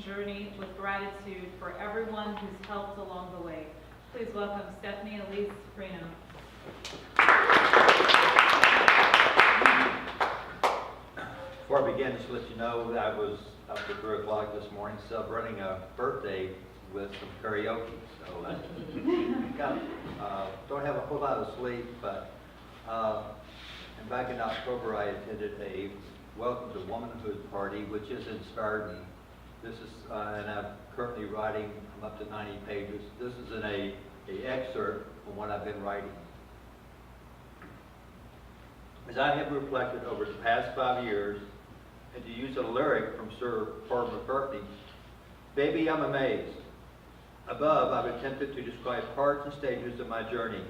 journey with gratitude for everyone who's helped along the way. Please welcome Stephanie Elise Freno. Before I begin, just to let you know that I was up at 3 o'clock this morning celebrating a birthday with some karaoke. So don't have a whole lot of sleep, but and back in October I attended a Welcome to Womanhood party, which has inspired me. This is, and I'm currently writing, I'm up to 90 pages. This is an excerpt from what I've been writing. As I have reflected over the past 5 years, and to use a lyric from Sir Paul McCartney, baby, I'm amazed. Above, I've attempted to describe parts and stages of my journey.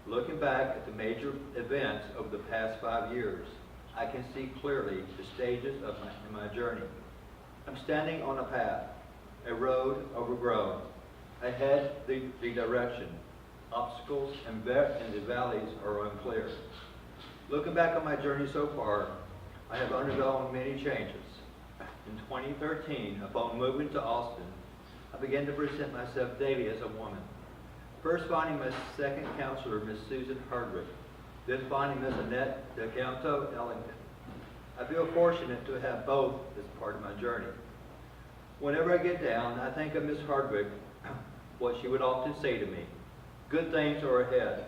Looking back at the major events over the past 5 years, I can see clearly the stages of my journey. I'm standing on a path, a road overgrown. Ahead, the direction. Obstacles and the valleys are unclear. Looking back on my journey so far, I have undergone many changes. In 2013, upon moving to Austin, I began to present myself daily as a woman. First finding my second counselor, Miss Susan Hardwick, then finding Miss Annette DeCanto Ellington. I feel fortunate to have both as part of my journey. Whenever I get down, I think of Miss Hardwick, what she would often say to me, good things are ahead.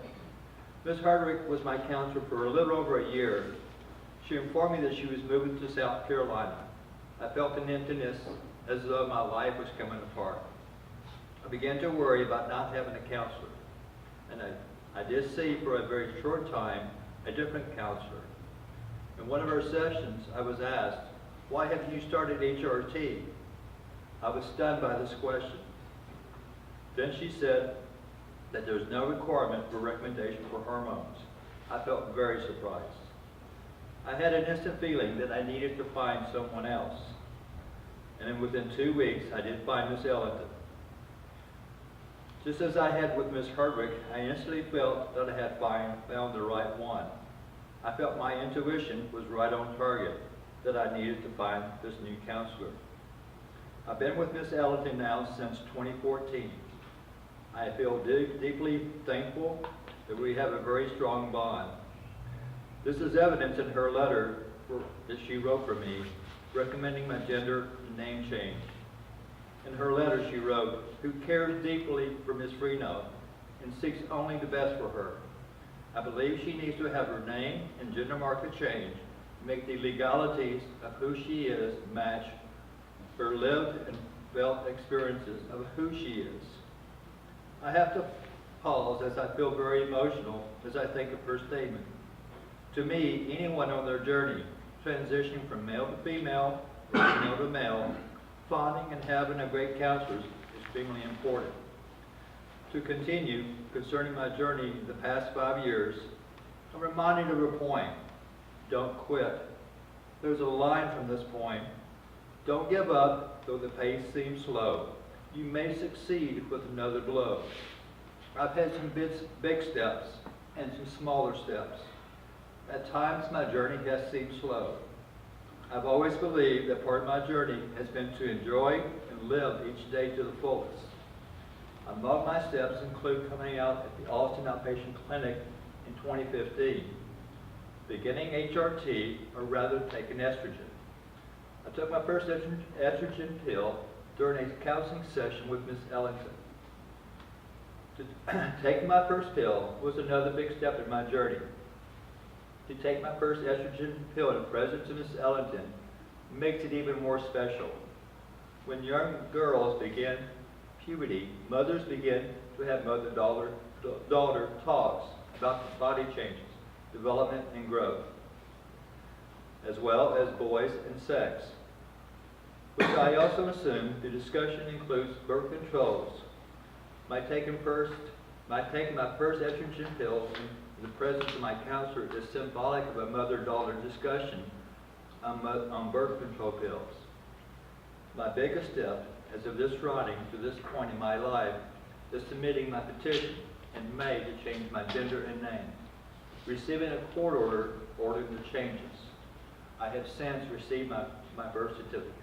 Miss Hardwick was my counselor for a little over a year. She informed me that she was moving to South Carolina. I felt an emptiness as though my life was coming apart. I began to worry about not having a counselor. And I did see for a very short time a different counselor. In one of our sessions, I was asked, why have you started HRT? I was stunned by this question. Then she said that there's no requirement for recommendation for hormones. I felt very surprised. I had an instant feeling that I needed to find someone else. And then within 2 weeks, I did find Miss Ellington. Just as I had with Miss Hardwick, I instantly felt that I had found the right one. I felt my intuition was right on target, that I needed to find this new counselor. I've been with Miss Ellington now since 2014. I feel deeply thankful that we have a very strong bond. This is evidence in her letter that she wrote for me, recommending my gender and name change. In her letter she wrote, who cares deeply for Miss Freno and seeks only the best for her. I believe she needs to have her name and gender marker changed to make the legalities of who she is match her lived and felt experiences of who she is. I have to pause as I feel very emotional as I think of her statement. To me, anyone on their journey, transitioning from male to female, or female to male, finding and having a great counselor is extremely important. To continue, concerning my journey the past 5 years, I'm reminded of a point, don't quit. There's a line from this point, don't give up though the pace seems slow. You may succeed with another blow. I've had some big steps and some smaller steps. At times my journey has seemed slow. I've always believed that part of my journey has been to enjoy and live each day to the fullest. Among my steps include coming out at the Austin Outpatient Clinic in 2015, beginning HRT, or rather taking estrogen. I took my first estrogen pill during a counseling session with Ms. Ellington. Taking my first pill was another big step in my journey. To take my first estrogen pill in the presence of Ms. Ellington makes it even more special. When young girls begin puberty, mothers begin to have mother-daughter talks about the body changes, development and growth, as well as boys and sex, which I also assume the discussion includes birth controls. My taking my first estrogen pill in the presence of my counselor is symbolic of a mother-daughter discussion on birth control pills. My biggest step, as of this writing to this point in my life, is submitting my petition in May to change my gender and name, receiving a court order ordering the changes. I have since received my birth certificate.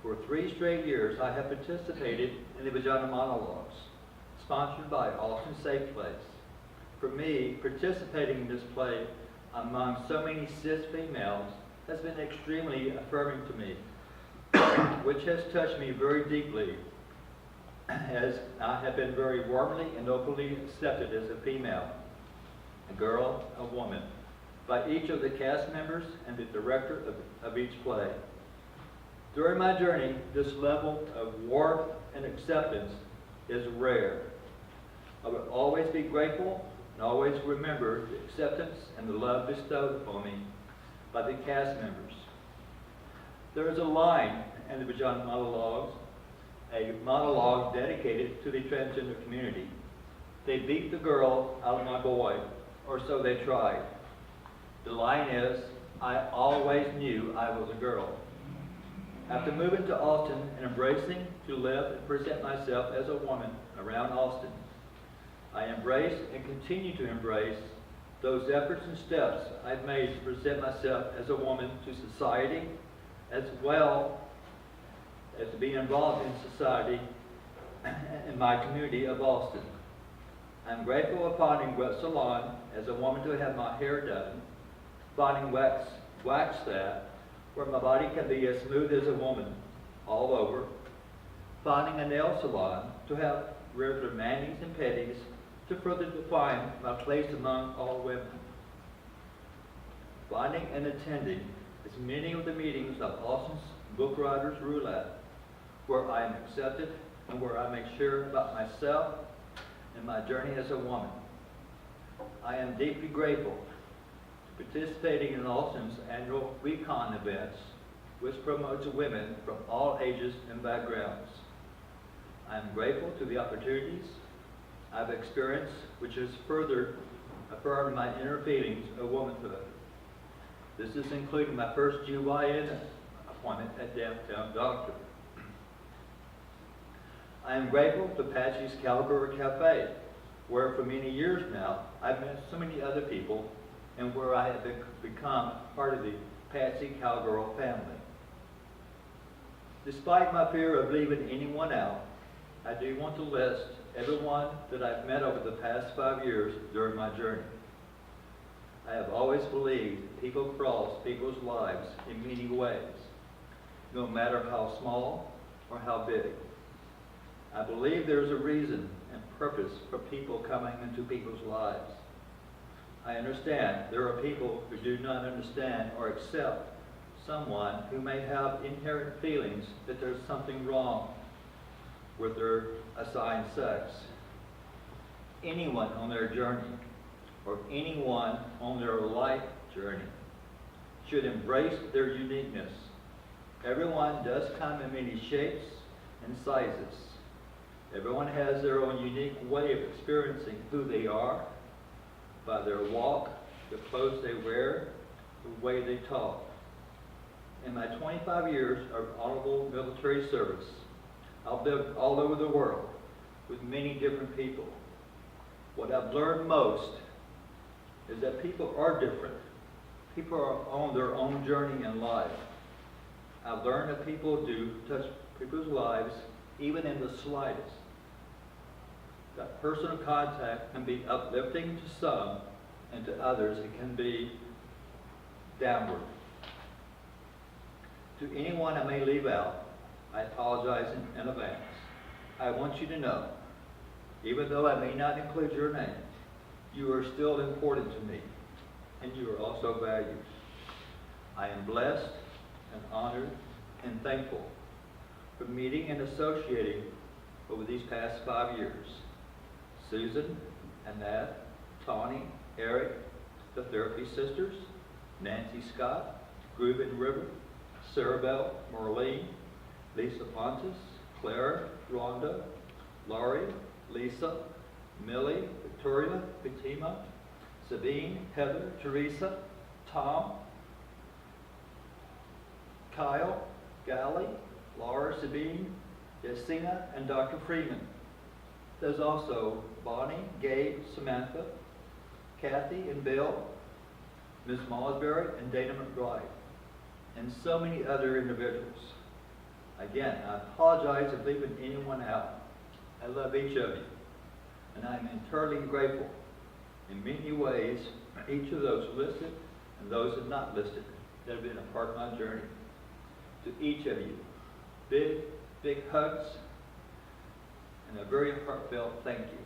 For 3 straight years, I have participated in the Vagina Monologues, sponsored by Austin Safe Place. For me, participating in this play among so many cis females has been extremely affirming to me, which has touched me very deeply, as I have been very warmly and openly accepted as a female, a girl, a woman, by each of the cast members and the director of each play. During my journey, this level of warmth and acceptance is rare. I will always be grateful and always remember the acceptance and the love bestowed upon me by the cast members. There is a line in the Vagina Monologues, a monologue dedicated to the transgender community. They beat the girl out of my boy, or so they tried. The line is, I always knew I was a girl. After moving to Austin and embracing to live and present myself as a woman around Austin, I embrace and continue to embrace those efforts and steps I've made to present myself as a woman to society, as well as to be involved in society in my community of Austin. I'm grateful of finding Wet Salon as a woman to have my hair done, finding wax that where my body can be as smooth as a woman all over, finding a nail salon to have regular manis and pedis to further define my place among all women, finding and attending as many of the meetings of Austin's Book Writers Roulette, where I am accepted and where I make sure about myself and my journey as a woman. I am deeply grateful to participating in Austin's annual Recon events, which promotes women from all ages and backgrounds. I am grateful to the opportunities I've experienced, which has further affirmed my inner feelings of womanhood. This is including my first GYN appointment at Downtown Doctor. I am grateful to Patsy's Caliber Cafe, where for many years now I've met so many other people and where I have become part of the Patsy Cowgirl family. Despite my fear of leaving anyone out, I do want to list everyone that I've met over the past 5 years during my journey. I have always believed people cross people's lives in many ways, no matter how small or how big. I believe there's a reason and purpose for people coming into people's lives. I understand there are people who do not understand or accept someone who may have inherent feelings that there's something wrong with their assigned sex. Anyone on their journey, or anyone on their life journey, should embrace their uniqueness. Everyone does come in many shapes and sizes. Everyone has their own unique way of experiencing who they are, by their walk, the clothes they wear, the way they talk. In my 25 years of honorable military service, I've lived all over the world with many different people. What I've learned most is that people are different. People are on their own journey in life. I've learned that people do touch people's lives even in the slightest. That personal contact can be uplifting to some, and to others it can be downward. To anyone I may leave out, I apologize in advance. I want you to know, even though I may not include your name, you are still important to me, and you are also valued. I am blessed and honored and thankful for meeting and associating over these past 5 years. Susan, Annette, Tawny, Eric, the Therapy Sisters, Nancy Scott, Greuben River, Sarabelle, Marlene, Lisa Pontus, Clara, Rhonda, Laurie, Lisa, Millie, Victoria, Fatima, Sabine, Heather, Teresa, Tom, Kyle, Gally, Laura, Sabine, Jessina, and Dr. Freeman. There's also Bonnie, Gabe, Samantha, Kathy, and Bill, Ms. Mossberry, and Dana McBride, and so many other individuals. I Again, I apologize if leaving anyone out. I love each of you, and I'm eternally grateful in many ways for each of those listed and those that are not listed that have been a part of my journey. To each of you, big, big hugs and a very heartfelt thank you.